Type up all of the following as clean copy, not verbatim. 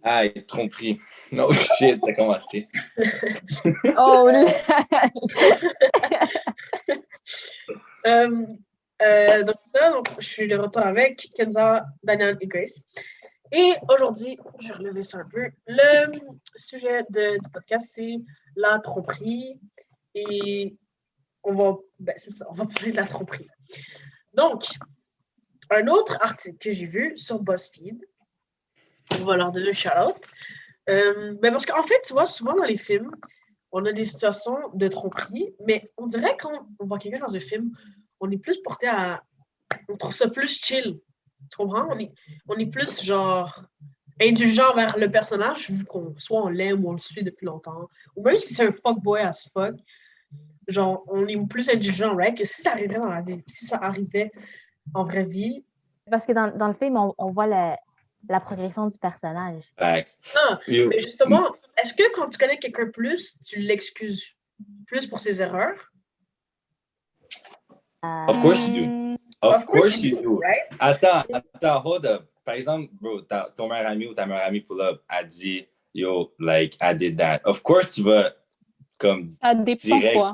Ah, tromperie. Non, shit, ça a commencé. Oh, donc, je suis de retour avec Kenza, Daniel et Grace. Et aujourd'hui, je vais relever ça un peu. Le sujet du podcast, c'est la tromperie. Et c'est ça, on va parler de la tromperie. Donc, un autre article que j'ai vu sur BuzzFeed, on va leur donner le shout-out. Parce qu'en fait, tu vois, souvent dans les films, on a des situations de tromperie, mais on dirait quand on voit quelqu'un dans un film, on est plus porté à... On trouve ça plus chill. Tu comprends? On est plus genre indulgent vers le personnage, vu qu'on soit on l'aime ou on le suit depuis longtemps. Ou même si c'est un fuckboy as fuck, genre, on est plus indulgent, right? Que si ça arrivait dans la vie, si ça arrivait en vraie vie. Parce que dans le film, on voit la progression du personnage. Facts. Ah, mais justement, est-ce que quand tu connais quelqu'un plus, tu l'excuses plus pour ses erreurs? Of course you do. Of course you do. Right? Attends, hold up. Par exemple, bro, ton meilleur ami ou ta meilleure amie pull up a dit, yo, like, I did that. Of course, tu vas, comme, ça dépend direct. Quoi.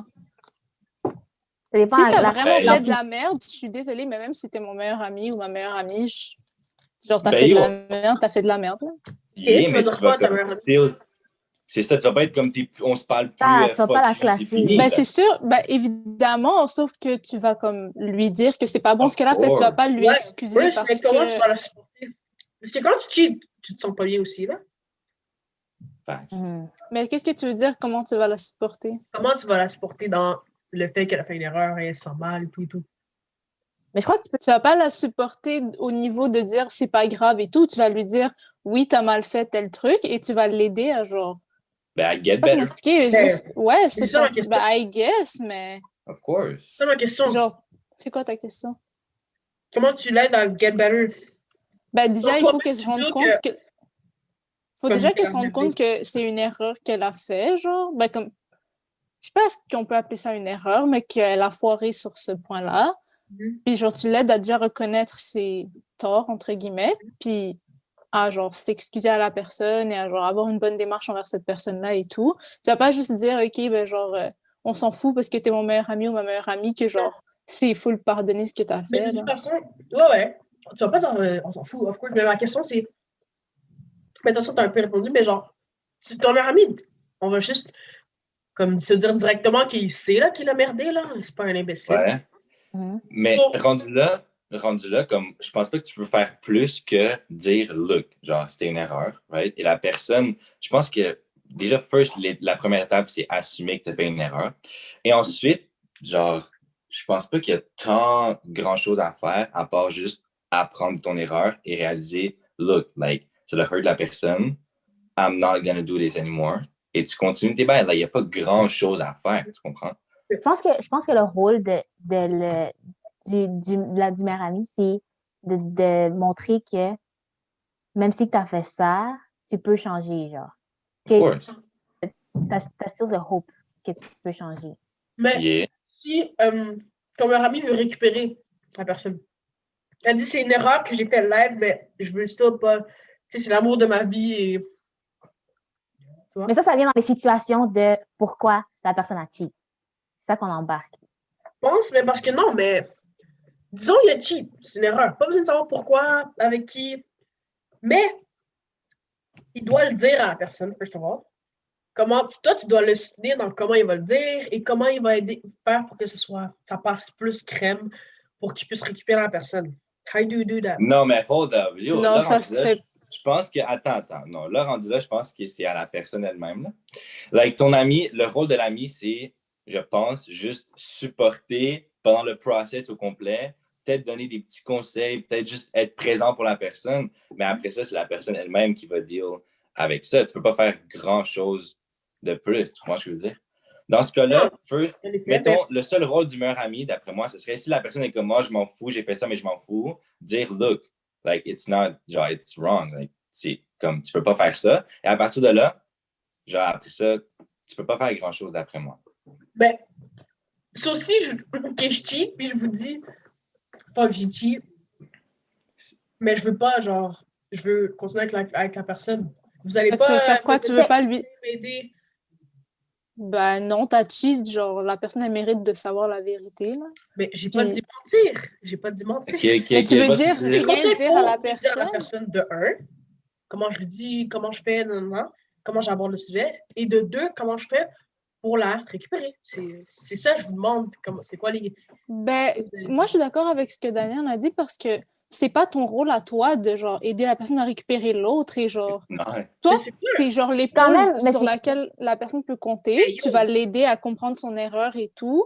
Ça dépend Si t'as vraiment Ben, fait de la merde, je suis désolée, mais même si t'es mon meilleur ami ou ma meilleure amie, genre, t'as fait de la merde, t'as fait de la merde. Là. Yeah, mais tu vas comme still... C'est ça, tu vas pas être comme on se parle plus. Tu vas pas la classer. Fini, ben, c'est sûr, ben, évidemment, sauf que tu vas comme lui dire que c'est pas bon ce qu'elle a fait, tu vas pas lui excuser parce mais comment que... tu vas la supporter? Parce que quand tu cheats, tu te sens pas bien aussi, là. Mais qu'est-ce que tu veux dire, comment tu vas la supporter? Comment tu vas la supporter dans le fait qu'elle a fait une erreur et elle se sent mal et tout et tout? Mais je crois que tu vas pas la supporter au niveau de dire c'est pas grave et tout, tu vas lui dire oui, t'as mal fait tel truc et tu vas l'aider à genre... Ben, I get better. Juste... Ouais, c'est ça. Ben, I guess, mais... Of course. C'est ma question. Genre, c'est quoi ta question? Comment tu l'aides à get better? Ben, déjà, il faut qu'elle se rende compte que... Faut déjà qu'elle se rende compte que c'est une erreur qu'elle a fait, genre. Ben, comme... Je sais pas qu'on peut appeler ça une erreur, mais qu'elle a foiré sur ce point-là. Puis, genre, tu l'aides à déjà reconnaître ses torts, entre guillemets, puis à, genre, s'excuser à la personne et à, genre, avoir une bonne démarche envers cette personne-là et tout. Tu vas pas juste dire, OK, ben, genre, on s'en fout parce que t'es mon meilleur ami ou ma meilleure amie, que, genre, il faut le pardonner ce que t'as fait. Mais de toute façon, ouais. Tu vas pas dire, on s'en fout, of course. Mais ma question, c'est... Mais de toute façon, t'as un peu répondu, mais genre, ton meilleur ami, on va juste... comme se dire directement qu'il sait là, qu'il a merdé, là. C'est pas un imbécile. Ouais. Mais rendu là, comme je pense pas que tu peux faire plus que dire look, genre c'était une erreur, right? Et la personne, je pense que déjà, la première étape, c'est assumer que tu as fait une erreur. Et ensuite, genre, je pense pas qu'il y a tant grand chose à faire à part juste apprendre ton erreur et réaliser, look, like, c'est le hurt de la personne, I'm not gonna do this anymore. Et tu continues tes bails. Il n'y a pas grand-chose à faire, tu comprends? Je pense que le rôle du meilleur ami, c'est de montrer que même si tu as fait ça, tu peux changer, genre. Of course. T'as still the hope que tu peux changer. Mais si ton meilleur ami veut récupérer la personne, elle dit c'est une erreur que j'ai fait live, mais je veux still pas... Tu sais, c'est l'amour de ma vie et... Mais ça vient dans les situations de pourquoi la personne a cheat. C'est ça qu'on embarque. Je pense, mais parce que non, mais disons il y a cheat, c'est une erreur. Pas besoin de savoir pourquoi, avec qui, mais il doit le dire à la personne, first of all. Toi, tu dois le soutenir dans comment il va le dire et comment il va faire pour que ça passe plus crème pour qu'il puisse récupérer la personne. How do you do that? Non, mais hold up. Yo, non, ça se fait. Je pense que... Attends. Non, là, rendu là, je pense que c'est à la personne elle-même. Là. Like, ton ami, le rôle de l'ami, c'est, je pense, juste supporter pendant le process au complet, peut-être donner des petits conseils, peut-être juste être présent pour la personne, mais après ça, c'est la personne elle-même qui va deal avec ça. Tu peux pas faire grand-chose de plus, tu comprends ce que je veux dire? Dans ce cas-là, mettons, le seul rôle du meilleur ami, d'après moi, ce serait si la personne est comme moi, je m'en fous, j'ai fait ça, mais je m'en fous, dire, look, like, it's not, genre, it's wrong. Like, c'est comme, tu peux pas faire ça. Et à partir de là, genre, après ça, tu peux pas faire grand-chose d'après moi. Ben, sauf si je cheat, puis je vous dis, fuck, j'ai cheat, mais je veux pas, genre, je veux continuer avec la personne. Vous allez Fait que tu veux pas faire quoi? Tu veux pas lui... m'aider. Ben non, t'as cheat, genre, la personne, elle mérite de savoir la vérité, là. Mais j'ai pas Puis- dit mentir. J'ai pas dit mentir. Ok, ok, Mais tu ok, veux moi, ce que dire tu veux dire- Comment rien c'est dire à la pour dire à la personne? personne de un, comment je lui dis, comment je fais, non, non, non, comment j'aborde le sujet, et de deux, comment je fais pour la récupérer. C'est ça, je vous demande, c'est quoi les... Ben, moi, je suis d'accord avec ce que Daniel a dit parce que c'est pas ton rôle à toi de, genre, aider la personne à récupérer l'autre et, genre, Non. toi, Mais c'est sûr. t'es, genre, Quand l'épaule même, mais sur c'est- laquelle la personne peut compter. Hey, Tu yo. vas l'aider à comprendre son erreur et tout.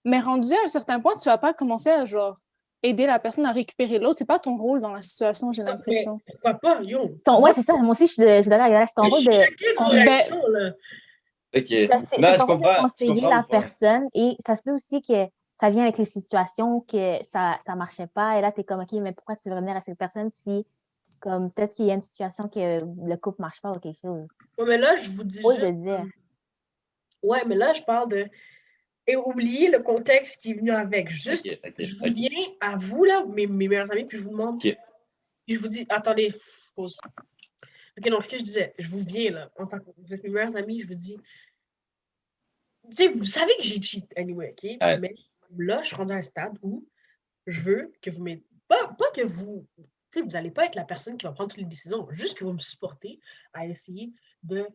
Mais rendu à un certain point, tu vas pas commencer à, genre, aider la personne à récupérer l'autre. C'est pas ton rôle dans la situation, j'ai Mais l'impression. pourquoi pas, yo? Ouais, c'est ça. Moi aussi, je suis d'accord avec Alex. C'est ton Je rôle suis de choquée de vos conseiller. réactions, là. Ok. C'est Non, ton rôle de je conseiller comprends la vos points. personne et ça se peut aussi que ça vient avec les situations que ça marchait pas et là, tu es comme, OK, mais pourquoi tu veux revenir à cette personne si, comme, peut-être qu'il y a une situation que le couple marche pas ou quelque chose. Ouais, mais là, je vous dis Faut le juste... dire. Ouais, mais là, je parle de... Et oubliez le contexte qui est venu avec. Juste, Ok, ok, je vous ok. viens à vous, là, mes meilleurs amis, puis je vous demande... Ok. Puis je vous dis, attendez, pause. OK, donc, ce que je disais, je vous viens, là, en tant que vous êtes mes meilleurs amis, je vous dis... Tu sais, vous savez que j'ai cheat, anyway, OK? Ouais. Mais là, je suis rendue à un stade où je veux que vous m'aidiez. Pas que vous... Tu sais, vous n'allez pas être la personne qui va prendre toutes les décisions, juste que vous me supportez à essayer de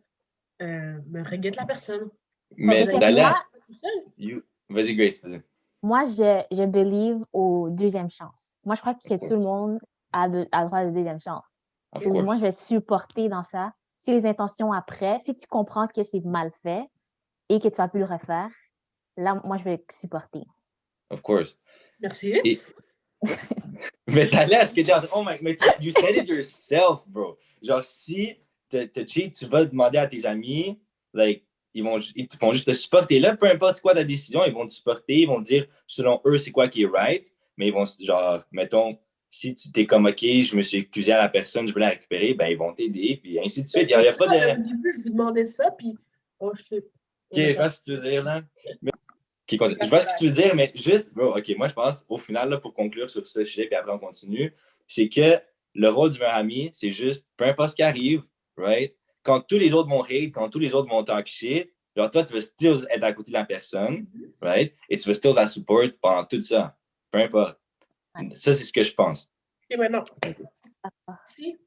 me reguetter la personne. Mais Vous allez Dalia, pas tout seul. vas-y, Grace, vas-y. Moi, je believe aux deuxième chance. Moi, je crois que tout le monde a le droit de deuxième chance. Of Moi, course. je vais supporter dans ça. Si les intentions après, si tu comprends que c'est mal fait et que tu vas plus le refaire, là, moi, je vais supporter. Of course. Merci. Et... mais Dalia, ce que tu dis, oh my, mais you said it yourself, bro. Genre, si te cheat, tu vas demander à tes amis, like, ils te font juste te supporter là, peu importe quoi ta décision, ils vont te supporter, ils vont te dire, selon eux, c'est quoi qui est right, mais ils vont, genre, mettons, si tu t'es comme, OK, je me suis excusé à la personne, je veux la récupérer, ben, ils vont t'aider, puis ainsi de suite. Il n'y a pas de... Au début, je vous demandais ça, puis... Oh, shit. OK, je vois ce que tu veux dire, là. Mais... Okay, je vois ce que tu veux dire, mais juste, bro, OK, moi, je pense, au final, là, pour conclure sur ce sujet, puis après, on continue, c'est que le rôle du meilleur ami, c'est juste, peu importe ce qui arrive, right? Quand tous les autres vont hate, quand tous les autres vont talk shit, genre, toi, tu vas still être à côté de la personne, right? Et tu vas still la support pendant tout ça. Peu importe. Ça, c'est ce que je pense. Et maintenant, si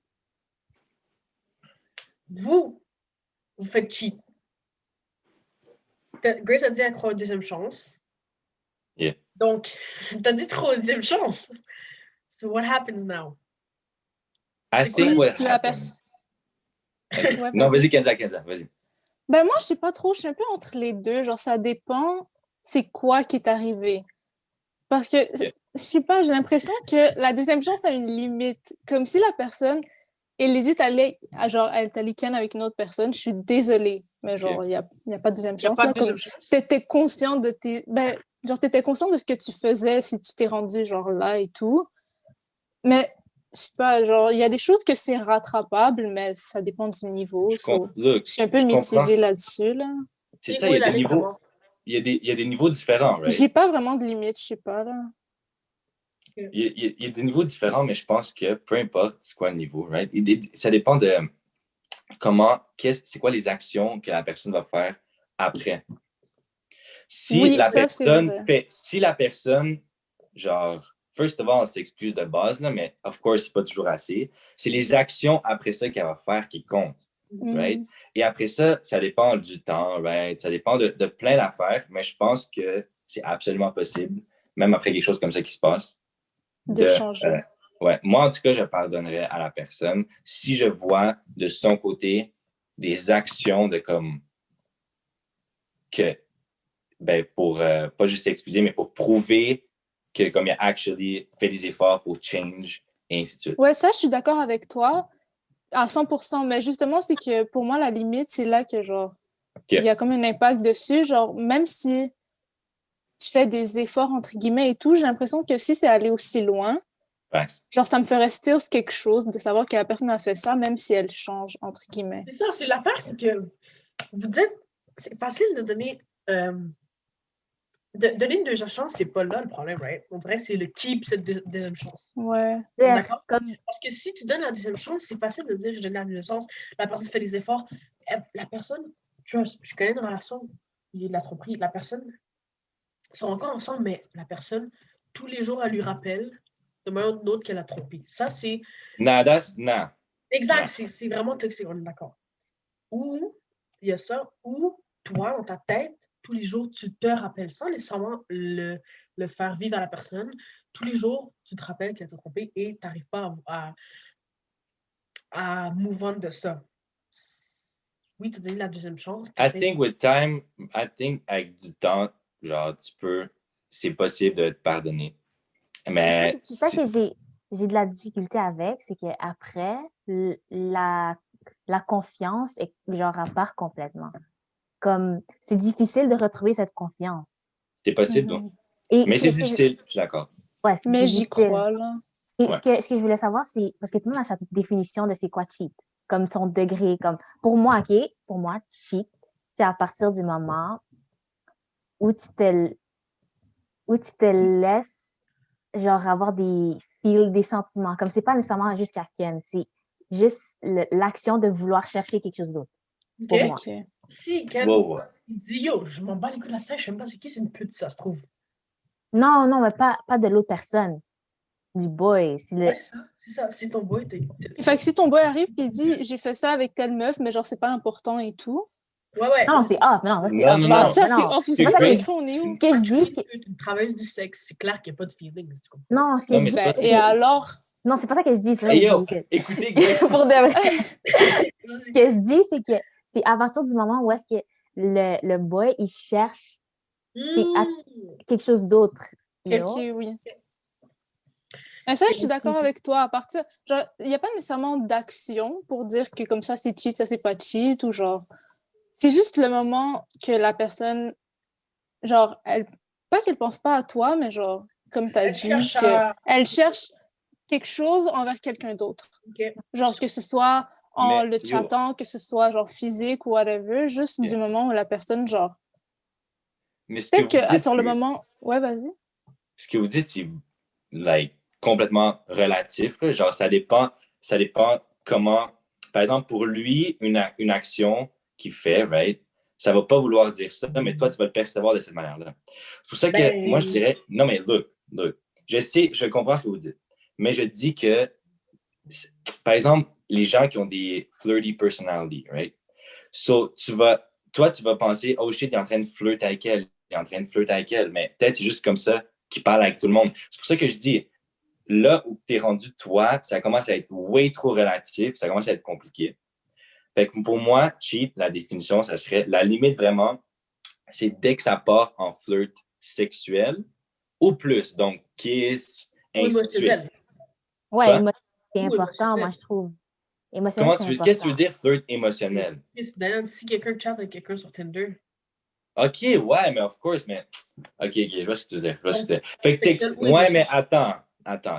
vous faites cheat, Grace a dit qu'elle croit aux deuxième chance. Yeah. Donc, t'as dit trop aux deuxième chance. So what happens now? I think what happens. Ouais, non, vas-y, Kenza, vas-y. Ben moi, je sais pas trop, je suis un peu entre les deux. Genre, ça dépend c'est quoi qui est arrivé. Parce que, je sais pas, j'ai l'impression que la deuxième chance a une limite. Comme si la personne, elle hésite à aller, genre, à être avec une autre personne, je suis désolée. Mais genre, il n'y a pas de deuxième chance. Pas Là, de deuxième chance. T'étais conscient de tes... Ben, genre, t'étais conscient de ce que tu faisais si tu t'es rendu, genre, là et tout. Mais, je sais pas, genre, il y a des choses que c'est rattrapable, mais ça dépend du niveau. Je suis un peu mitigée là-dessus, là. C'est ça, il y a des niveaux... Il y a des niveaux différents, right? J'ai pas vraiment de limite, je sais pas, là. Il y a des niveaux différents, mais je pense que peu importe c'est quoi le niveau, right? Ça dépend de c'est quoi les actions que la personne va faire après. Si la personne, genre, first of all, elle s'excuse de base, là, mais of course, c'est pas toujours assez. C'est les actions après ça qu'elle va faire qui comptent. Right? Et après ça, ça dépend du temps, right? Ça dépend de plein d'affaires, mais je pense que c'est absolument possible, même après quelque chose comme ça qui se passe, de changer. Ouais. Moi, en tout cas, je pardonnerais à la personne si je vois de son côté des actions de comme que, ben, pour pas juste s'excuser, mais pour prouver que comme il a actually fait des efforts pour change et ainsi de suite. Ouais, ça, je suis d'accord avec toi. À 100%, mais justement, c'est que pour moi, la limite, c'est là que, genre, il y a comme un impact dessus. Genre, même si tu fais des efforts, entre guillemets, et tout, j'ai l'impression que si c'est allé aussi loin, genre, ça me ferait still quelque chose de savoir que la personne a fait ça, même si elle change, entre guillemets. C'est ça, c'est l'affaire, c'est que vous dites, c'est facile de donner donner une deuxième chance, c'est pas là le problème, right? On dirait que c'est le keep cette deuxième chance. Ouais. D'accord? Comme, Parce que si tu donnes la deuxième chance, c'est facile de dire je donne la deuxième chance, la personne fait des efforts. La personne, je connais une relation, il l'a tromperie, la personne, ils sont encore ensemble, mais la personne, tous les jours, elle lui rappelle de manière ou d'une autre qu'elle a trompé. Ça, c'est. Nah, that's nah. Exact, c'est vraiment toxique, on est d'accord. Ou, il y a ça, ou toi, dans ta tête, tous les jours, tu te rappelles sans nécessairement le faire vivre à la personne. Tous les jours, tu te rappelles qu'elle t'a trompé et tu n'arrives pas à move on de ça. Oui, tu as donné la deuxième chance. I think with time, avec du temps, genre, c'est possible de te pardonner. Mais c'est ça que j'ai de la difficulté avec, c'est qu'après, la confiance est genre à part complètement. Comme, c'est difficile de retrouver cette confiance. c'est possible, donc. Et Mais c'est difficile, je suis d'accord. Ouais, Mais c'est j'y difficile. crois, là. Et Ouais. ce que je voulais savoir, c'est parce que tout le monde a sa définition de c'est quoi cheat, comme son degré. Comme pour moi, cheat, c'est à partir du moment où où tu te laisses genre avoir des feels, des sentiments. Comme c'est pas nécessairement jusqu'à Ken, c'est juste l'action de vouloir chercher quelque chose d'autre. Pour moi. Ok. Si Ken Wow. il dit yo, je m'en bats les couilles de la stage, je sais même pas c'est qui, c'est une pute, ça se trouve. Non, non, mais pas de l'autre personne. Du boy. Ouais, c'est ça. C'est ton boy. Fait que si ton boy arrive et il dit j'ai fait ça avec telle meuf, mais genre c'est pas important et tout. Ouais. Non, c'est off. Non, ça, c'est Non, off. non, Bah, non. ça, c'est non. off aussi. C'est pas ça que On est où? Ce que je dis, c'est une travailleuse du sexe, c'est clair qu'il n'y a pas de feelings. non, ce que Non, je mais dis, c'est pas Et alors? non, c'est pas ça que je dis. C'est pas Hey ça yo, que je dis. écoutez, Grace. Pour de vrai. Ce que je dis, c'est que c'est à partir du moment où est-ce que le boy, il cherche quelque chose d'autre. You Ok, know? oui. Mais ça, je suis d'accord avec toi. À partir, genre, il n'y a pas nécessairement d'action pour dire que comme ça c'est cheat, ça c'est pas cheat, ou genre, c'est juste le moment que la personne, genre, pas qu'elle pense pas à toi, mais genre, comme tu as Elle dit, cherche elle cherche quelque chose envers quelqu'un d'autre. Ok. Genre, que ce soit en Mais, le chattant, que ce soit genre physique ou whatever, juste du moment où la personne, genre, Mais ce que peut-être vous que dites, sur le moment, ouais, vas-y. ce que vous dites, c'est like, complètement relatif. Là. Genre, ça dépend comment. Par exemple, pour lui, une action qu'il fait, right, ça va pas vouloir dire ça, mais toi, tu vas le percevoir de cette manière-là. C'est pour ça que moi, je dirais, non, mais look, je sais, je comprends ce que vous dites, mais je dis que, par exemple, les gens qui ont des flirty personality, right? So, toi, tu vas penser, oh shit, il est en train de flirter avec elle, mais peut-être c'est juste comme ça qu'il parle avec tout le monde. C'est pour ça que je dis, là où tu es rendu, toi, ça commence à être way trop relatif, ça commence à être compliqué. Fait que pour moi, cheat, la définition, ça serait, la limite vraiment, c'est dès que ça part en flirt sexuel ou plus, donc kiss, ainsi de suite. Ouais, Quoi? c'est important, moi, je trouve. Émotionnel, c'est important. Qu'est-ce que tu veux dire flirt émotionnel? Si quelqu'un chatte avec quelqu'un sur Tinder. OK, ouais, mais of course, mais. OK, je vois ce que tu veux dire. Fait que texte. Ouais, mais attends.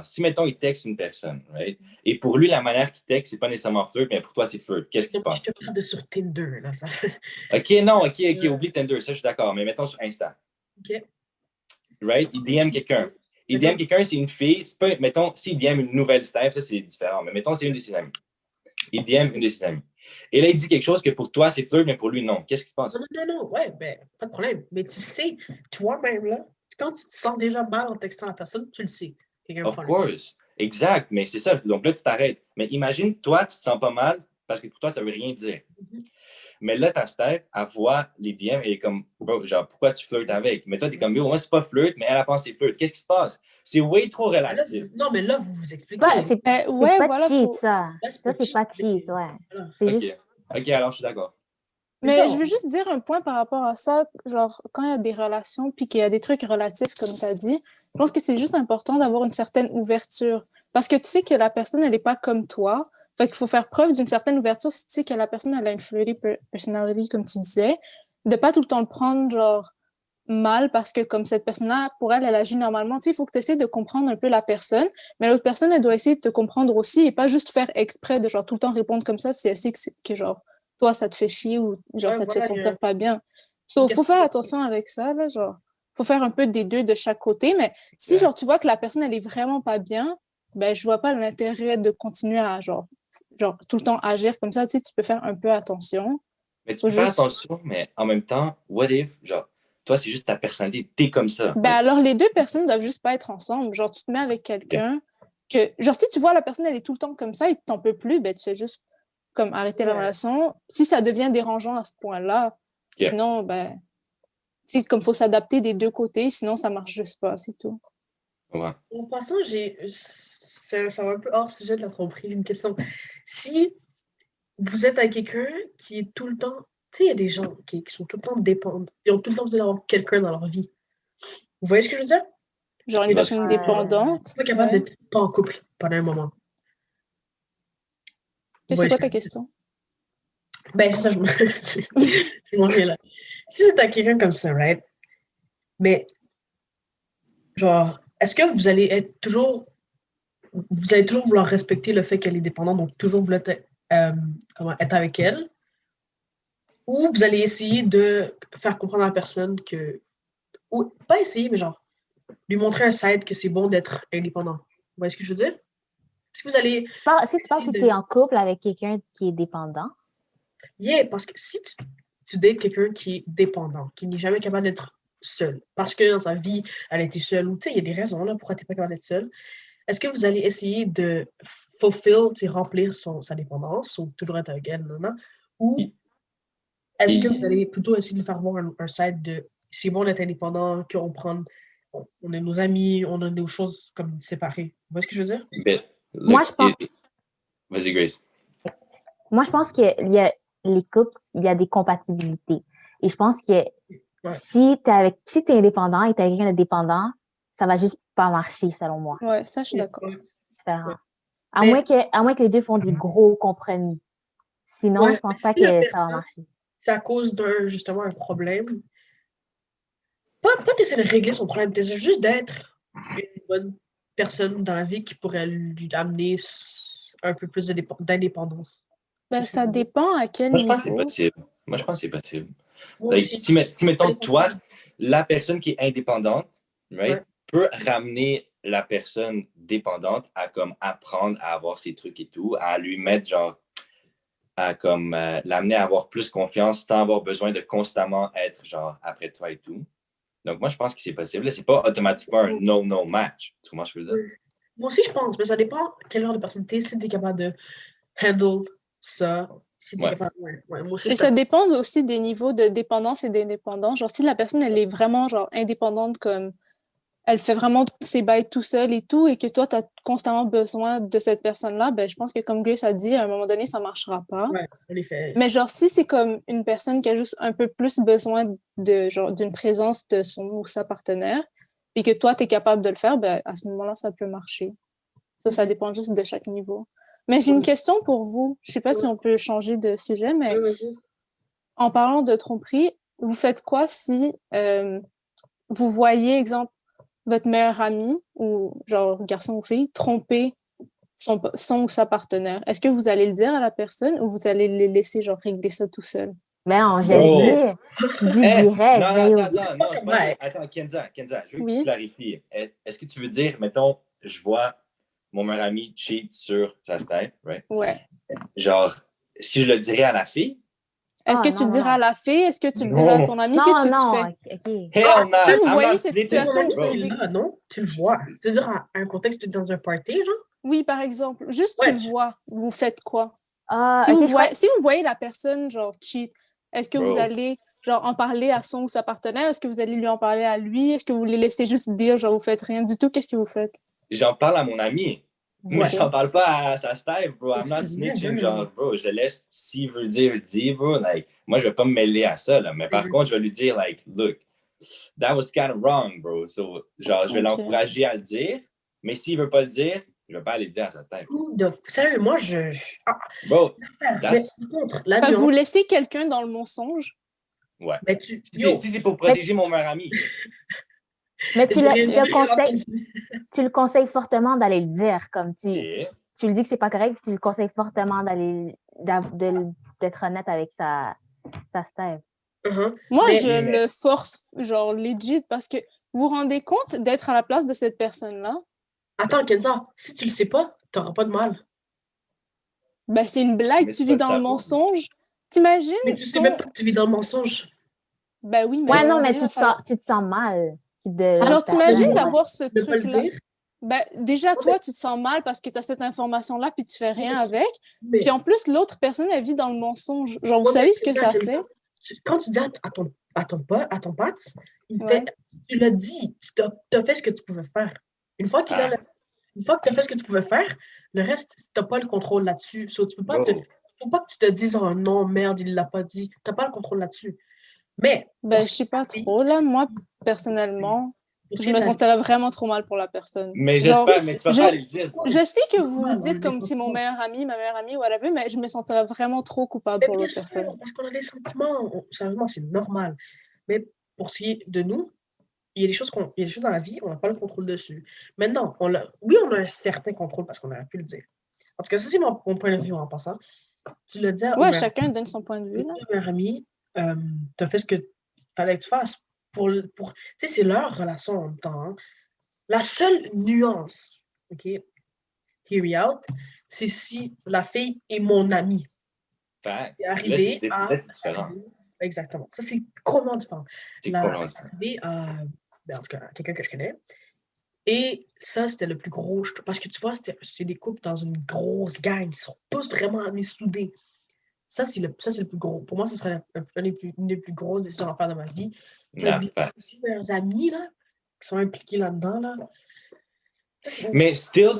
Si, mettons, il texte une personne, right? Et pour lui, la manière qu'il texte, c'est pas nécessairement flirt, mais pour toi, c'est flirt. Qu'est-ce que tu penses? Je te parle de sur Tinder, là. Ça fait... OK, non, OK, oublie Tinder, ça, je suis d'accord. Mais mettons sur Insta. OK. Right? Il DM quelqu'un. C'est une fille. C'est pas, mettons, s'il DM une nouvelle Steph, ça, c'est différent. Mais mettons, c'est une de ses amies. Il DM une de ses amies. Et là, il dit quelque chose que pour toi, c'est flirt, mais pour lui, non. Qu'est-ce qui se passe? Non. Ouais, ben, pas de problème. Mais tu sais, toi-même, là, quand tu te sens déjà mal en textant la personne, tu le sais. Of course. Exact. Mais c'est ça. Donc là, tu t'arrêtes. Mais imagine, toi, tu te sens pas mal parce que pour toi, ça veut rien dire. Mm-hmm. Mais là, ta Steph, elle voit les DM et elle est comme, bro, genre, pourquoi tu flirtes avec? Mais toi, t'es comme, yo, moi, c'est pas flirt, mais elle pense que c'est flirt. Qu'est-ce qui se passe? C'est way trop relatif. Non, mais là, vous vous expliquez. Ouais, c'est pas cheat, ça. Ça, c'est pas cheat, ouais. C'est juste... OK, alors, je suis d'accord. Mais je veux juste dire un point par rapport à ça, genre, quand il y a des relations puis qu'il y a des trucs relatifs, comme tu as dit, je pense que c'est juste important d'avoir une certaine ouverture. Parce que tu sais que la personne, elle n'est pas comme toi. Fait qu'il faut faire preuve d'une certaine ouverture si tu sais que la personne, elle a une flirty personality, comme tu disais, de pas tout le temps le prendre, genre, mal parce que comme cette personne-là, pour elle, elle agit normalement. Tu sais, il faut que tu essaies de comprendre un peu la personne, mais l'autre personne, elle doit essayer de te comprendre aussi et pas juste faire exprès de, genre, tout le temps répondre comme ça si elle sait que genre, toi, ça te fait chier ou genre, ça te fait sentir pas bien. Faut faire attention avec ça, là, genre. faut faire un peu des deux de chaque côté. Mais si, genre, tu vois que la personne, elle est vraiment pas bien, ben, je vois pas l'intérêt de continuer à, genre, tout le temps agir comme ça. Tu sais, tu peux faire un peu attention. Mais tu Faut peux faire juste... attention, mais en même temps, what if, genre, toi, c'est juste ta personnalité, t'es comme ça. Ben, alors, les deux personnes doivent juste pas être ensemble. Genre, tu te mets avec quelqu'un que... Genre, si tu vois la personne, elle est tout le temps comme ça et que t'en peux plus, ben, tu fais juste comme arrêter la relation. Si ça devient dérangeant à ce point-là, sinon, ben... Tu sais, comme il faut s'adapter des deux côtés, sinon ça marche juste pas, c'est tout. Ouais. En passant, ça va un peu hors sujet de la tromperie, j'ai une question. Si vous êtes avec quelqu'un qui est tout le temps, tu sais, il y a des gens qui sont tout le temps dépendants, ils ont tout le temps besoin d'avoir quelqu'un dans leur vie. Vous voyez ce que je veux dire? Genre une personne dépendante. Pas capable d'être pas en couple pendant un moment. C'est quoi ta question? Ben, c'est ça, je m'en viens là. Si c'est à quelqu'un comme ça, right? Mais, genre, est-ce que vous allez être toujours. Vous allez toujours vouloir respecter le fait qu'elle est dépendante, donc toujours vouloir être avec elle? Ou vous allez essayer de faire comprendre à la personne que. Ou pas essayer, mais genre, lui montrer un side que c'est bon d'être indépendant. Vous voyez ce que je veux dire? Est-ce que vous allez. Si tu penses que tu es en couple avec quelqu'un qui est dépendant? Yeah, parce que si tu dates quelqu'un qui est dépendant, qui n'est jamais capable d'être seul, parce que dans sa vie, elle a été seule, ou tu sais, il y a des raisons là, pourquoi tu n'es pas capable d'être seul, est-ce que vous allez essayer de remplir sa dépendance, ou toujours être avec elle, ou est-ce que vous allez plutôt essayer de lui faire voir un side de c'est bon d'être indépendant, on est nos amis, on a nos choses comme séparées. Vous voyez ce que je veux dire? Moi, je pense. Vas-y, Grace. Moi, je pense qu'il y a les couples, il y a des compatibilités. Et je pense que si tu es indépendant et tu as quelqu'un de dépendant, ça va juste pas marcher, selon moi. Ouais, ça, je suis d'accord. Ouais. À moins que les deux font des gros compromis. Sinon, je pense pas que ça va marcher. C'est à cause justement, un problème. Pas d'essayer de régler son problème, d'essayer juste d'être une bonne personne dans la vie qui pourrait lui amener un peu plus d'indépendance. Ben, ça dépend à quel niveau. Moi, je pense que c'est possible. Si, mettons, toi, la personne qui est indépendante, right, peut ramener la personne dépendante à comme apprendre à avoir ses trucs et tout, à lui mettre genre, à comme l'amener à avoir plus confiance sans avoir besoin de constamment être genre après toi et tout. Donc, moi, je pense que c'est possible. C'est pas automatiquement un no-no match. Tu comprends ce que je veux dire? Moi aussi, je pense, mais ça dépend quel genre de personnalité, si tu es capable de handle ça. Si t'es capable, moi aussi, et ça dépend aussi des niveaux de dépendance et d'indépendance. Genre, si la personne, elle est vraiment genre indépendante, comme elle fait vraiment ses bails tout seul et tout, et que toi, tu as constamment besoin de cette personne-là, ben, je pense que comme Grace a dit, à un moment donné, ça ne marchera pas. Ouais, en effet. Mais genre, si c'est comme une personne qui a juste un peu plus besoin d'une présence de son ou sa partenaire, et que toi, tu es capable de le faire, ben, à ce moment-là, ça peut marcher. Ça dépend juste de chaque niveau. Mais j'ai une question pour vous. Je ne sais pas si on peut changer de sujet, mais en parlant de tromperie, vous faites quoi si vous voyez, exemple, votre meilleur ami, ou genre garçon ou fille, tromper son ou sa partenaire? Est-ce que vous allez le dire à la personne ou vous allez les laisser genre régler ça tout seul? Mais non, je dis direct. Non. Attends, Kenza, je veux que tu clarifies. Est-ce que tu veux dire, mettons, je vois mon meilleur ami cheat sur sa step, right? Ouais. Genre, si je le dirais à la fille? Est-ce que tu le diras à la fille? Est-ce que tu le diras à ton ami? Qu'est-ce que tu fais? Si vous voyez cette situation, non, tu le vois. Tu veux dire un contexte dans un party, genre? Oui, par exemple. Juste tu le vois. Vous faites quoi? Ah, si vous voyez la personne, genre, cheat, est-ce que vous allez, genre, en parler à son ou sa partenaire? Est-ce que vous allez lui en parler à lui? Est-ce que vous les laissez juste dire, genre, vous faites rien du tout? Qu'est-ce que vous faites? J'en parle à mon ami. Mais j'en parle pas à sa style, bro. I'm not snitching, genre, bro. Je le laisse, s'il veut dire, bro. Like, moi, je vais pas me mêler à ça, là. Mais par contre, je vais lui dire, like, look, that was kind of wrong, bro. So, genre, je vais l'encourager à le dire. Mais s'il veut pas le dire, je vais pas aller le dire à sa style. Sérieux, moi, Bro, fait que vous laissez quelqu'un dans le mensonge? Ouais. Mais si c'est pour protéger mon meilleur ami. Mais tu le conseilles fortement d'aller le dire, comme tu le dis que c'est pas correct, tu le conseilles fortement d'être honnête avec sa stève. Moi, Mais- je le force, genre, legit, parce que vous vous rendez compte d'être à la place de cette personne-là? Attends, Kenza, si tu le sais pas, t'auras pas de mal. Ben, c'est une blague, Mais tu tu vis vas dans le le savoir. mensonge. T'imagines Mais tu sais ton... même pas que tu vis dans le mensonge. Ben oui, mais Ouais, à un non, moment mais donné, il va falloir... tu te sens mal de Genre, l'autre t'imagines personne. moi, d'avoir ce Ne pas le truc-là? dire. Ben, déjà, Ouais, toi, tu te sens mal parce que tu as cette information-là puis tu fais rien avec. mais, Puis en plus, l'autre personne, elle vit dans le mensonge. Genre, vous ouais, savez mais ce que Kenza, ça fait? quand tu dis à ton pote, Ouais. tu l'as dit, tu as fait ce que tu pouvais faire. Une fois qu'il a Ah, une fois que tu as fait ce que tu pouvais faire, le reste, tu n'as pas le contrôle là-dessus. So, tu peux pas bro. faut pas que tu te dises, oh non, merde, il l'a pas dit. Tu n'as pas le contrôle là-dessus. Mais, Ben, je sais pas trop, là. Moi, personnellement, pour ce je qui est me de la sentirais vraiment trop mal pour la personne. Mais Genre, j'espère, mais tu vas je, pas aller le dire. je sais que c'est vous normal, on a dites des comme c'est mon sentiments. meilleur ami, ma meilleure amie, whatever, mais je me sentirais vraiment trop coupable Mais pour bien l'autre sûr, personne. parce qu'on a des sentiments. Sérieusement, c'est normal. Mais pour ce qui est de nous, il y a des choses dans la vie, on n'a pas le contrôle dessus. Maintenant, oui, on a un certain contrôle parce qu'on aurait pu le dire. En tout cas, ça, c'est mon point de vue en passant. Tu le dis au Ouais, meilleur chacun donne son point de vue, là. ami, tu as fait ce que fallait que tu fasses. Tu sais, c'est leur relation en même temps. Hein. La seule nuance, OK, hear me out, c'est si la fille est mon amie. Facts. C'est Là, arrivé à... là, c'est différent. Exactement. Ça, c'est complètement différent. C'est C'est complètement différent. arrivé à, en tout cas, à quelqu'un que je connais. Et ça, c'était le plus gros. Parce que tu vois, c'était des couples dans une grosse gang. Ils sont tous vraiment amis soudés. Ça, c'est le plus gros. Pour moi, ce serait une des plus grosses décisions à faire de ma vie. Non, Des facts. super amis, là, qui sont impliqués là-dedans, là. Mais still,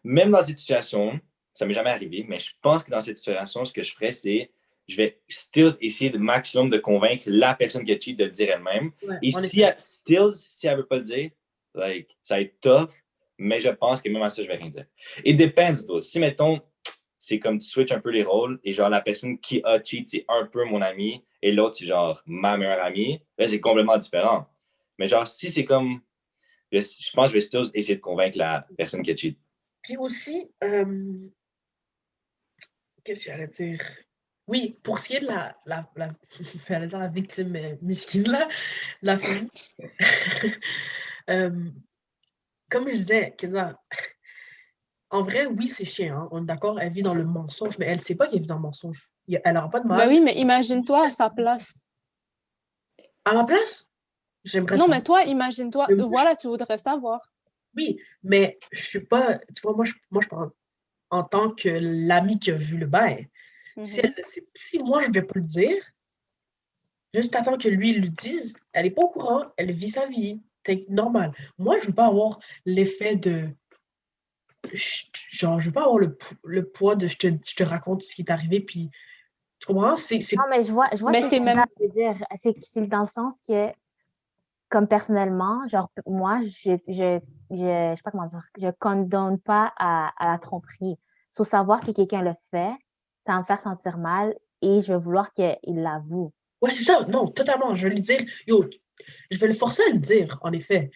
même dans cette situation, ça m'est jamais arrivé, mais je pense que dans cette situation, ce que je ferais, c'est je vais still essayer de maximum de convaincre la personne qui a cheat de le dire elle-même. Ouais, Et si elle veut pas le dire, like, ça va être tough, mais je pense que même à ça, je vais rien dire. It depends, though. Si, mettons, c'est comme tu switches un peu les rôles et genre la personne qui a cheat, c'est un peu mon ami et l'autre, c'est genre ma meilleure amie, là, c'est complètement différent. Mais genre, si c'est comme je pense que je vais still essayer de convaincre la personne qui a cheat. Puis aussi, qu'est-ce que j'allais dire? Oui, pour ce qui est de j'allais dire la victime misquine, là, la fille. Comme je disais, Kenza, en vrai, oui, c'est chiant. Hein. On est d'accord, elle vit dans le mensonge, mais elle ne sait pas qu'elle vit dans le mensonge. Elle n'aura pas de Ben mal. oui, mais imagine-toi à sa place. À ma place, j'aimerais Non, ça. mais toi, imagine-toi. Mais moi, Voilà, tu voudrais savoir. oui, mais je suis pas. Tu vois, moi, je parle en tant que l'ami qui a vu le bail. Si moi, je ne vais pas le dire, juste attends que lui, il le dise, elle n'est pas au courant, elle vit sa vie. C'est normal. Moi, je ne veux pas avoir l'effet de. Genre, je veux pas avoir le poids de je te raconte ce qui est arrivé, puis tu comprends? Non, mais je vois Mais ce c'est que même... tu veux dire. C'est dans le sens que, comme personnellement, genre, moi, je sais pas comment dire, je condamne pas à la tromperie. Faut savoir que quelqu'un le fait, ça va me faire sentir mal et je vais vouloir qu'il l'avoue. Ouais, c'est ça. Non, totalement. Je vais lui dire, yo, je vais le forcer à le dire, en effet.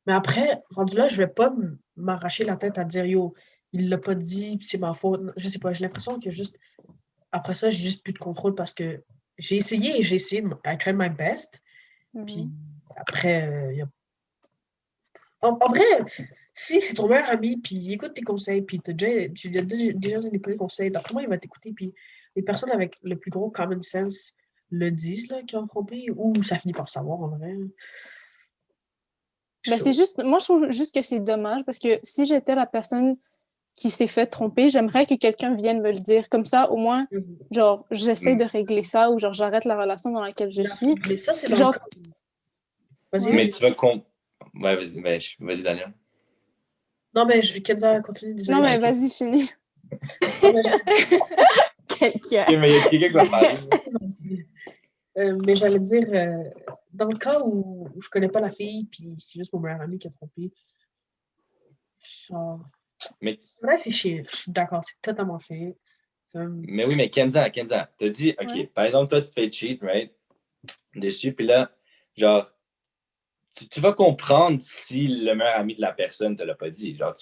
Mais après, rendu là, je vais pas m'arracher la tête à dire, yo, il l'a pas dit, puis c'est ma faute. Je sais pas, j'ai l'impression que juste, après ça, j'ai juste plus de contrôle parce que j'ai essayé, I tried my best. Puis après, en vrai, si c'est ton meilleur ami, puis il écoute tes conseils, puis tu lui as déjà donné plein de conseils, d'après moi, il va t'écouter, puis les personnes avec le plus gros common sense le disent, là, qui ont trompé, ou ça finit par savoir, en vrai. Ben, c'est juste... Moi, je trouve juste que c'est dommage parce que si j'étais la personne qui s'est fait tromper, j'aimerais que quelqu'un vienne me le dire. Comme ça, au moins, genre, j'essaie de régler ça ou genre, j'arrête la relation dans laquelle je suis. Mais ça, c'est dans Genre... le cas. Vas-y, Ouais. Mais vas-y. tu vas ouais, vas-y, Daniel. Non, mais je vais continuer, désolé. Non, mais vas-y, finis. Non, mais Quelqu'un. Ok, mais il y a quelqu'un qui va parler. mais j'allais dire, dans le cas où je connais pas la fille, puis c'est juste mon meilleur ami qui a trompé, genre... Mais... Là, c'est chiant. Je suis d'accord, c'est totalement chiant. Mais oui, mais Kenza, t'as dit, OK, Ouais. par exemple, toi, tu te fais cheat, right? Dessus, puis là, genre, tu vas comprendre si le meilleur ami de la personne te l'a pas dit. Genre,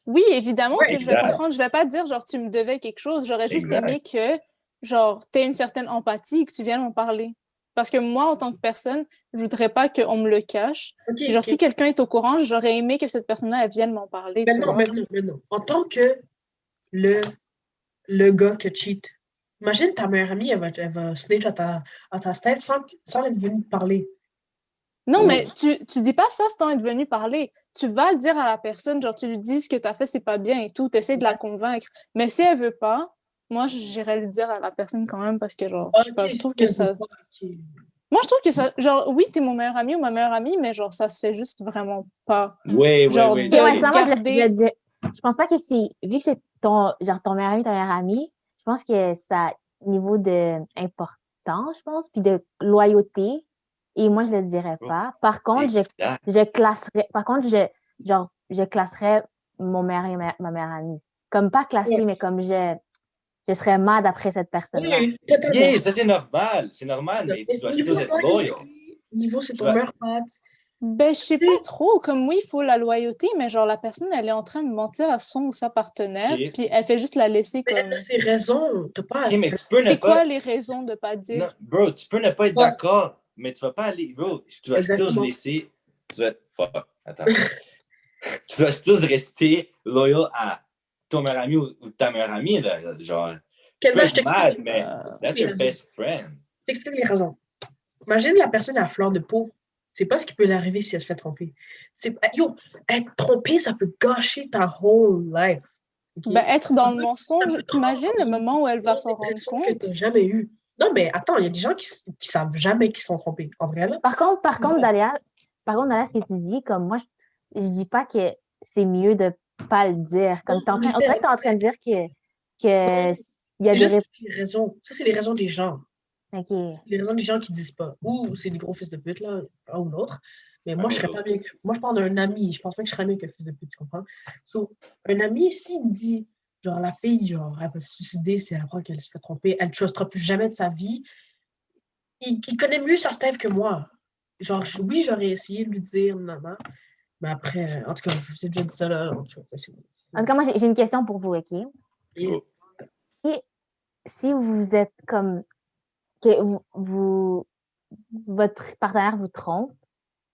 Oui, évidemment Ouais, que je vais exact. comprendre. Je vais pas dire, genre, tu me devais quelque chose. J'aurais juste Exact. aimé que genre, t'aies une certaine empathie et que tu viennes m'en parler. Parce que moi, en tant que personne, je voudrais pas qu'on me le cache. Ok, Genre, ok. si quelqu'un est au courant, j'aurais aimé que cette personne-là, elle vienne m'en parler, Mais tu non, vois. mais non. En tant que le gars qui cheat, imagine ta meilleure amie, elle va snitch à ta Steph sans être venue te parler. Non, Oh. mais tu dis pas ça sans être venu parler. Tu vas le dire à la personne, genre, tu lui dis ce que t'as fait, c'est pas bien et tout, t'essaies de la convaincre. Mais si elle veut pas, moi, j'irais le dire à la personne quand même parce que, genre, je sais Ok, pas, je trouve si que elle veut ça... pas, ok. Moi, je trouve que ça... Genre, oui, t'es mon meilleur ami ou ma meilleure amie, mais genre, ça se fait juste vraiment pas. Oui, oui, Genre, oui. Ok, ouais, de ça, moi, je garder... dis, je pense pas que c'est, vu que c'est ton meilleur ami, ta meilleure amie, je pense que ça, niveau de importance, je pense, puis de loyauté, et moi, je le dirais pas. Par contre, Exact. je classerais mon meilleur et ma meilleure amie. Comme pas classé, Ouais. mais comme je serais mad après cette personne-là. Oui, totalement. Yeah, ça c'est normal. C'est normal, mais tu dois Niveau still être loyal. niveau, c'est Tu ton vas- meilleur pote. Ben, je sais pas trop. Comme oui, il faut la loyauté, mais genre, la personne, elle est en train de mentir à son ou sa partenaire, Ok. puis elle fait juste la laisser Mais elle comme... a ses raisons. T'as pas. Ok, mais tu peux ne C'est quoi pas. les raisons de pas Non, dire? bro, tu peux ne pas être Ouais. d'accord, mais tu vas pas aller. Bro, tu dois still Exactement. laisser. Tu vas. Fuck, attends. Tu dois still rester loyal à ton meilleur ami ou ta meilleure amie, là. Genre, tu peux Kenza, je être t'explique mad, mais that's les your raisons. best friend. Je t'explique les raisons. Imagine la personne à fleur de peau. C'est pas ce qui peut lui arriver si elle se fait tromper. Yo, être trompé, ça peut gâcher ta whole life. Ok? Ben, être dans le Ça mensonge, peut te t'imagines le rendre moment où elle va une s'en rendre impression que compte? tu n'as jamais eue. Non, mais attends, il y a des gens qui savent jamais qu'ils se font tromper. En vrai, là. Par contre, Dalia, ce que tu dis, comme moi, je dis pas que c'est mieux de pas le dire. Comme Non, on dirait que t'es en train de dire que il y a C'est des juste les raisons. Ça, c'est les raisons des gens. Ok. Les raisons des gens qui disent pas. Ou c'est des gros fils de pute, là, un ou l'autre. Mais moi, je serais pas bien. Moi, je parle d'un ami. Je pense pas que je serais mieux que fils de pute, tu comprends? So, un ami, s'il me dit, genre, la fille, genre, elle va se suicider si elle croit qu'elle se fait tromper, elle ne trustera plus jamais de sa vie. Il connaît mieux sa Steph que moi. Genre, oui, j'aurais essayé de lui dire, maman. Mais après, en tout cas, je vous ai déjà dit ça, là. En tout cas, En tout cas, moi, j'ai une question pour vous, OK? Go. Si vous êtes comme que votre partenaire vous trompe,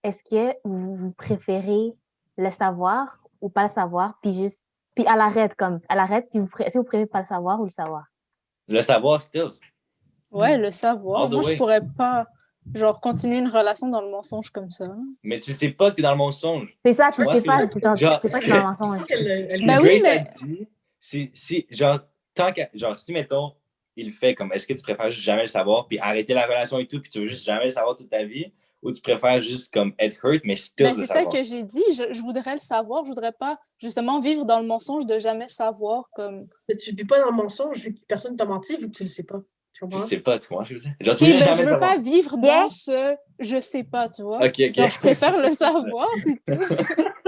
est-ce que vous préférez le savoir ou pas le savoir, puis elle arrête, puis est-ce que vous préférez pas le savoir ou le savoir? Le savoir, still. Ouais, le savoir. All the Moi, je way. pourrais pas, genre, continuer une relation dans le mensonge comme ça. Mais tu sais pas que t'es dans le mensonge. C'est ça, tu vois sais ce que pas, je- genre, c'est pas que c'est dans le mensonge. Ce que Ben oui, Grace a mais dit, genre, genre, si, mettons, il fait comme, est-ce que tu préfères juste jamais le savoir, puis arrêter la relation et tout, puis tu veux juste jamais le savoir toute ta vie, ou tu préfères juste comme être hurt, mais still ben, le c'est ça savoir? que j'ai dit. Je voudrais le savoir. Je voudrais pas, justement, vivre dans le mensonge de jamais savoir comme... Mais tu ne vis pas dans le mensonge vu que personne t'a menti, vu que tu le sais pas. Tu Tu comprends? sais pas, tu comprends ce que je veux dire? Genre, tu Ok, veux juste ben, jamais je le veux savoir. pas vivre Yeah. dans ce je sais pas, tu vois. Ok, ok. Genre, je préfère le savoir, c'est tout.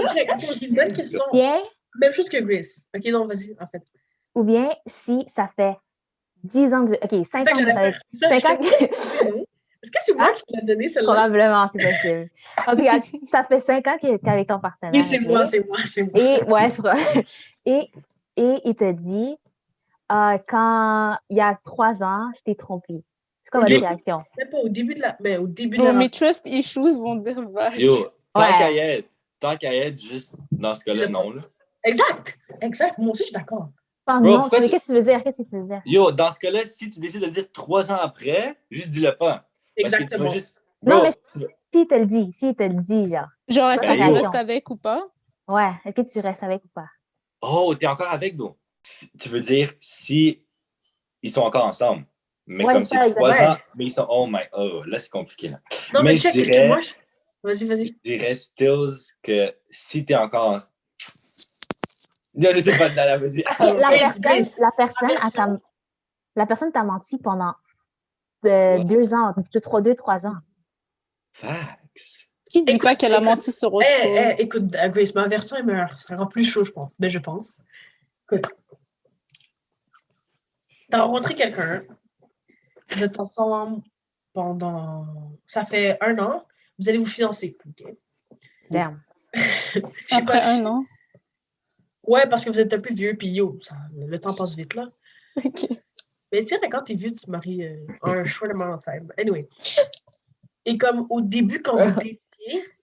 Check, attends, j'ai une bonne question. Bien, Même chose que Grace. Ok, non, vas-y, en fait. ou bien si ça fait 10 ans que OK, 5 ans que vous êtes avec... Ça, 5 ans je t'ai donné. Est-ce que c'est moi Hein? qui te l'ai donné, celle-là? Probablement, c'est possible. En tout cas, ça fait 5 ans que tu es avec ton partenaire. Oui, c'est OK? moi, c'est moi, c'est moi. Et, ouais, c'est vrai. Et il te dit, quand il y a 3 ans, je t'ai trompé. C'est quoi votre Yo. réaction? Même pas au début de la... Mais au début de Bon, la... mes trust issues vont dire vache. Yo, Ouais. tant qu'à y être, juste dans ce cas-là, non. Là. Exact, exact. Moi aussi, je suis d'accord. Enfin, Bro, non, pourquoi tu- qu'est-ce que tu veux dire? Qu'est-ce que tu veux dire? Yo, dans ce cas-là, si tu décides de le dire 3 ans après, juste dis-le pas. Parce que tu Exactement. vas juste. Non, Bro, mais s'il te le dit, genre. Genre, est-ce Ben, que tu yo. restes avec ou pas? Ouais, est-ce que tu restes avec ou pas? Oh, t'es encore avec, nous. Tu veux dire si ils sont encore ensemble. Mais Ouais, comme ça, c'est 3 exactement. ans, mais ils sont. Oh my. Oh, là, c'est compliqué. Là. Non, Mais mais je check, est-ce que dirais- moi... Vas-y. Je dirais stills que si t'es encore ensemble. Non, je sais pas, Dala, vas-y. Ok, Grace, la personne t'a menti pendant 2 ans, 2-3 ans. Facts. Qui dit Écoute, pas qu'elle a menti sur autre chose? Écoute, Grace, ma version est meilleure. Ça rend plus chaud, je pense. Mais je pense. Écoute. T'as rencontré quelqu'un. Vous êtes ensemble pendant... Ça fait 1 an. Vous allez vous fiancer. Okay? Damn. Je sais Après pas, un an? Ouais, parce que vous êtes un peu vieux, puis yo, le temps passe vite, là. Ok. Mais tu sais, quand t'es vieux, tu te maries en un short amount of time. Anyway. Et comme au début, quand vous datiez,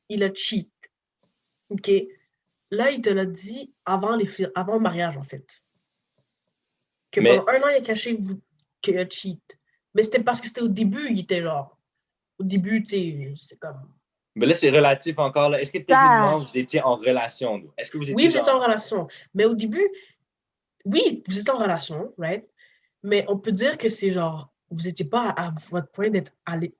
il a cheat. OK? Là, il te l'a dit avant le mariage, en fait. Que Mais- pendant 1 an, il a caché qu'il a cheat. Mais c'était parce que c'était au début, il était genre... Au début, tu sais, c'est comme... Mais là, c'est relatif encore. Là. Est-ce que techniquement, vous étiez en relation? Là? Est-ce que vous Oui, étiez vous étiez en genre... relation. Mais au début, oui, vous étiez en relation, right? Mais on peut dire que c'est genre... Vous n'étiez pas à votre point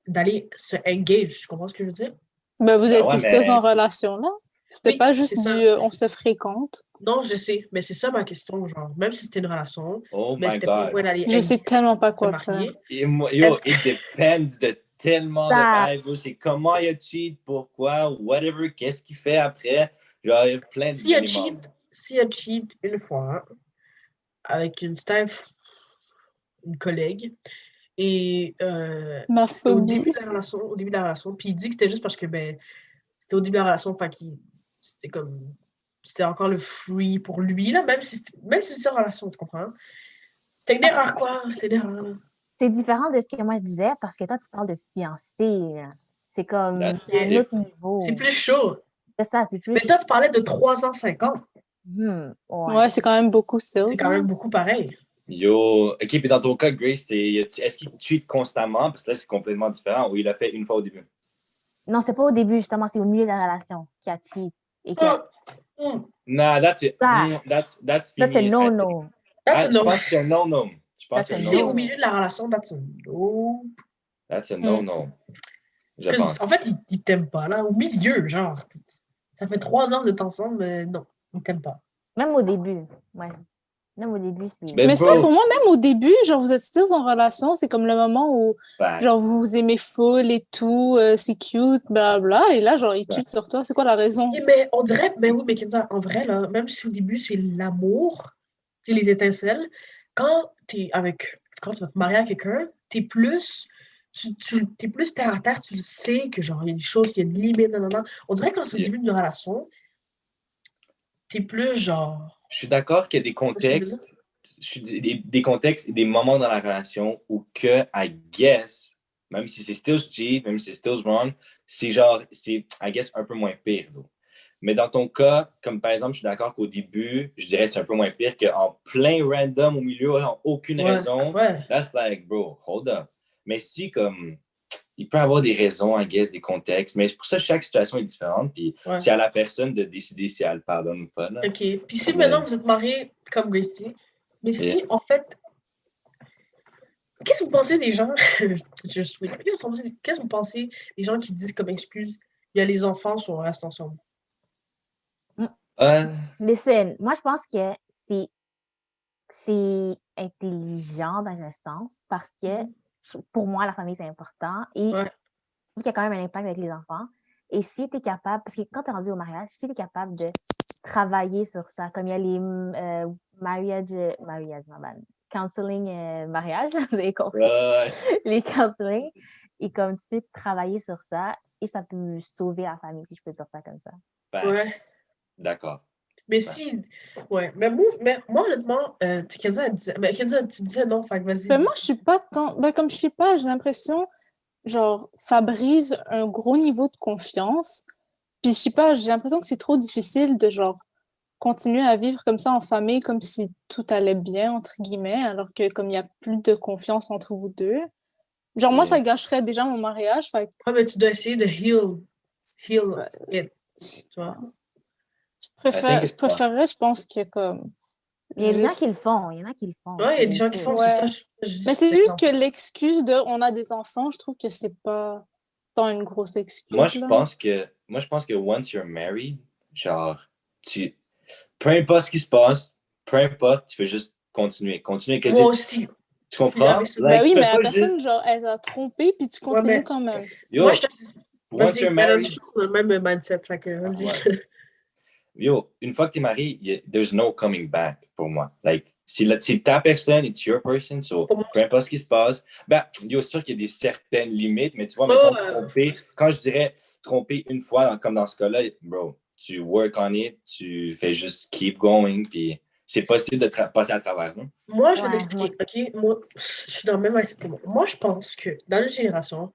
d'aller se engage. Tu comprends ce que je veux dire? Ben, vous Ben étiez ouais, still mais... en relation, là. C'était Oui, pas c'est juste ça. on se fréquente. Non, je sais, mais c'est ça ma question, genre, même si c'était une relation, Oh mais my c'était pas au point God. d'aller Je sais tellement pas se quoi faire. marier. Et yo, Est-ce que... it depends de tellement de Ça, bails, bro. C'est comment il a cheat, pourquoi, whatever, qu'est-ce qu'il fait après. Genre, il y a plein d'éléments. S'il a cheat une fois avec une staff, une collègue, et Ma c'était au début phobie. de la relation, puis il dit que c'était juste parce que, ben, c'était au début de la relation, fait qu'il, c'était comme, c'était encore le free pour lui, là, même si c'est en relation, tu comprends? C'était une erreur, quoi, c'était une erreur. c'est différent de ce que moi je disais parce que toi, tu parles de fiancé. Là. C'est comme, That's c'est un Yeah. autre different. C'est niveau. plus chaud. C'est ça, c'est plus. Mais toi, tu parlais de 3 ans, 5 ans. Ouais. Ouais, c'est quand même beaucoup C'est sales. quand même beaucoup pareil. Yo, ok, puis dans ton cas, Grace, est-ce qu'il cheat constamment? Parce que là, c'est complètement différent. Ou il l'a fait une fois au début? Non, c'est pas au début, justement, c'est au milieu de la relation qui a cheat. Et qui a... Nah, that's it. Ça, That's c'est fini. no-no. That's a Je no. pense que c'est un no-no. Je pense que That's c'est a un Si c'est no-no. au milieu de la relation, that's a no. That's a no-no. Je Parce pense. en fait, il t'aime pas, là. Au milieu, genre. Ça fait 3 ans que vous êtes ensemble, mais non, il t'aime pas. Même au début. Ouais. Même au début, c'est. Mais Mais ça, bro, pour moi, même au début, genre, vous êtes still en relation, c'est comme le moment où, facts. genre, vous vous aimez full et tout, c'est cute, blabla, et là, genre, il cheat sur toi. C'est quoi la raison? Mais on dirait, mais oui, mais Kenza, en vrai, là, même si au début, c'est l'amour, c'est les étincelles, quand quand tu vas te marier à quelqu'un, t'es plus. T'es plus terre à terre, tu le sais que genre il y a des choses, il y a une limite, nanana. On dirait que quand c'est au Yeah. début d'une relation, t'es plus genre. Je suis d'accord qu'il y a des Qu'est-ce que je veux dire? contextes, des contextes et des moments dans la relation où que, I guess, même si c'est still cheat, même si c'est still wrong, c'est genre, c'est, I guess, un peu moins pire. Though. Mais dans ton cas, comme par exemple, je suis d'accord qu'au début, je dirais que c'est un peu moins pire qu'en plein random au milieu, en aucune Ouais, raison. ouais. That's like, bro, hold up. Mais si, comme, il peut y avoir des raisons, I guess, des contextes, mais pour ça, chaque situation est différente, puis Ouais. c'est à la personne de décider si elle pardonne ou pas. Là. OK. Puis si Mais- maintenant vous êtes mariés comme Grace dit, mais si Yeah. en fait, qu'est-ce que vous pensez des gens, qu'est-ce que vous pensez des gens qui disent comme excuse, il y a les enfants, on reste ensemble? Listen, moi, je pense que c'est intelligent dans un sens parce que pour moi, la famille, c'est important et Ouais. il y a quand même un impact avec les enfants. Et si tu es capable, parce que quand tu es rendu au mariage, si tu es capable de travailler sur ça, comme il y a les counseling mariage, les counseling, et comme tu peux travailler sur ça et ça peut sauver la famille, si je peux dire ça comme ça. Ouais. D'accord. Mais si, ouais, mais moi honnêtement, Kenza, tu disais non, fait que vas-y. Ben, dis. moi, je suis pas tant. Ben, comme je sais pas, j'ai l'impression, genre, ça brise un gros niveau de confiance. Puis, je sais pas, j'ai l'impression que c'est trop difficile de, genre, continuer à vivre comme ça en famille, comme si tout allait bien, entre guillemets, alors que comme il y a plus de confiance entre vous deux. Genre, moi, ça gâcherait déjà mon mariage. Fait que Ouais, mais tu dois essayer de heal it, tu vois. je préférerais, je pense que comme. Il y a des gens Juste... qui le font, il y en a qui le font. Ouais, il y a des gens qui font, Ouais. c'est ça. Mais c'est juste que l'excuse de on a des enfants, je trouve que c'est pas tant une grosse excuse. Moi, je pense que once you're married, genre, peu importe ce qui se passe, peu importe, tu fais juste continuer. Moi aussi. Tu comprends? Ben oui, tu mais fais la pas personne, juste, genre, elle a trompé, puis tu continues mais- quand même. yo, Moi, je once Vas-y, you're mais married, on a le même mindset, fait que vas-y. Ouais. Yo, une fois que t'es marié, there's no coming back pour moi. Like, c'est ta personne, it's your person, so Pour moi, peu importe ce qui se passe, ben, yo, c'est sûr qu'il y a des certaines limites, mais tu vois, Ouais, mettons, ouais. tromper, quand je dirais tromper une fois, comme dans ce cas-là, bro, tu work on it, tu fais juste keep going, puis c'est possible de passer à travers. Non? Moi, je vais Ouais, t'expliquer, OK? Moi, je suis dans le même mindset que moi. Moi, je pense que dans notre génération,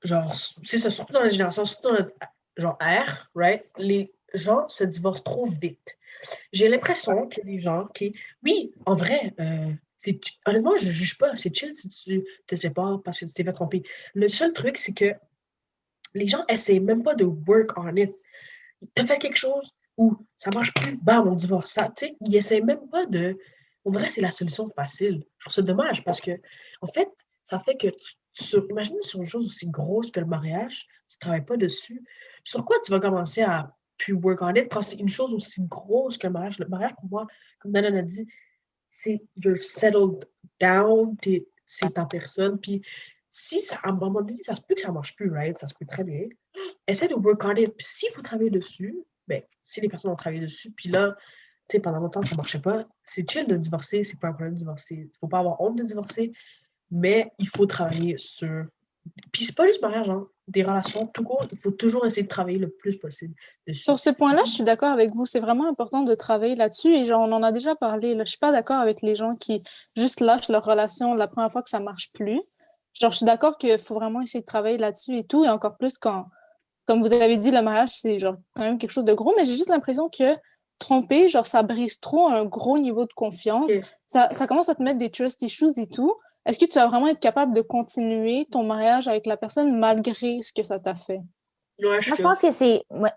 genre, c'est ça, surtout dans la génération, surtout dans notre genre R, right? Les gens se divorcent trop vite. J'ai l'impression qu'il y a des gens qui, oui, en vrai, honnêtement, je ne juge pas, c'est chill si tu te sépares parce que tu t'es fait tromper. Le seul truc, c'est que les gens essaient même pas de work on it. T'as fait quelque chose ou ça marche plus, bam, on divorce. Ça, tu sais, ils essaient même pas de. On dirait que c'est la solution facile. Je trouve ça dommage parce que, en fait, ça fait que imagine sur une chose aussi grosse que le mariage, tu ne travailles pas dessus. Sur quoi tu vas commencer à puis work on it quand c'est une chose aussi grosse que le mariage? Le mariage, pour moi, comme Dana a dit, c'est you're settled down, c'est ta personne. Puis si ça, à un moment donné, ça se peut que ça ne marche plus, right? Ça se peut très bien. Essaie de work on it. Puis s'il faut travailler dessus, ben, si les personnes ont travaillé dessus, puis là, tu sais, pendant longtemps, ça ne marchait pas, c'est chill de divorcer, c'est pas un problème de divorcer. Il ne faut pas avoir honte de divorcer, mais il faut travailler sur. Puis c'est pas juste mariage, hein. Des relations, tout court, il faut toujours essayer de travailler le plus possible dessus. Sur ce point-là, je suis d'accord avec vous. C'est vraiment important de travailler là-dessus. Et genre, on en a déjà parlé. Là. Je suis pas d'accord avec les gens qui juste lâchent leur relation la première fois que ça marche plus. Genre, je suis d'accord qu'il faut vraiment essayer de travailler là-dessus et tout. Et encore plus quand, comme vous avez dit, le mariage, c'est genre quand même quelque chose de gros. Mais j'ai juste l'impression que tromper, genre, ça brise trop un gros niveau de confiance. Ok. Ça commence à te mettre des trust issues et tout. Est-ce que tu vas vraiment être capable de continuer ton mariage avec la personne malgré ce que ça t'a fait? Ouais, Moi, je pense que moi,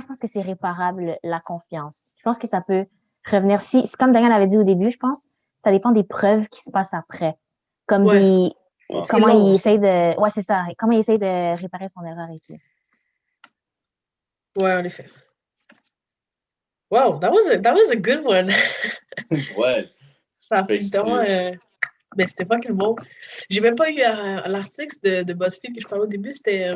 je pense que c'est réparable, la confiance. Je pense que ça peut revenir. Si, c'est comme Daniel avait dit au début, je pense, ça dépend des preuves qui se passent après. Comme Ouais. comment long il aussi. essaye de, ouais, c'est ça. Comment il essaye de réparer son erreur et tout. Ouais, en effet. Wow, that was a good one. Ouais. Ça a fait Fait que vraiment. Mais c'était pas que bon. J'ai même pas eu l'article de BuzzFeed que je parlais au début, c'était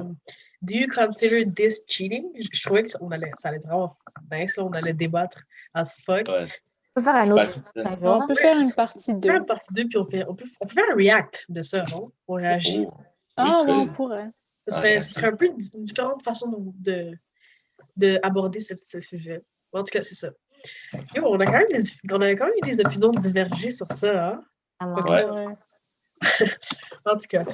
Do you consider this cheating? Je trouvais que ça allait vraiment nice, là, on allait débattre as fuck. Ouais. On peut faire un Je autre partie de ça. un On jour. peut faire une partie On peut faire 2. une partie 2, puis on peut faire un react de ça, non? On réagit. Oh. Ah, ouais, on Cool. pourrait. Ce Ah, serait un peu une différente façon d'aborder ce sujet. En tout cas, c'est ça. Yo, on a quand même eu des opinions divergées sur ça, hein? Vraiment. Ouais. Ouais. En tout cas,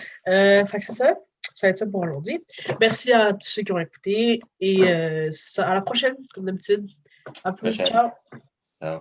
fait que c'est ça. Ça va être ça pour aujourd'hui. Merci à tous ceux qui ont écouté et à la prochaine, comme d'habitude. À plus. Prochaine. Ciao. Ciao.